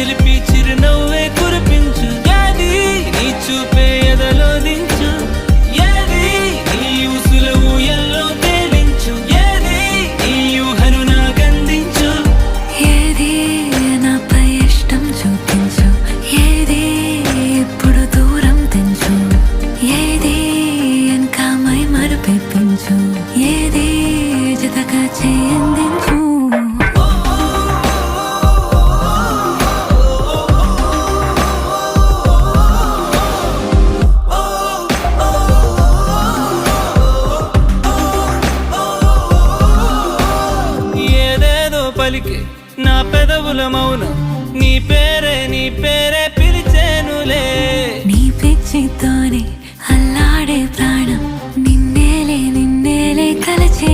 చిలిపి చిరునవ్వే కురిపించు, ఏది నీ చూపే ఎదలో దించు, ఏది నీ ఉసుల ఊయల్లో తేలించు, ఏది నీ ఊహను నాకందించు. ఏది నాపై ఇష్టం చూపించు, ఏది ఇప్పుడు దూరం తెంచు, ఏది ఇంకా మై మరుపించు, ఏది జతగా చేయందించు. ఏదేదో పలికే నా పెదవుల మౌనం, నీ పేరే పిలిచేనులే. నీ పిచ్చితోనే అల్లాడే ప్రాణం నిన్నేలే కలచే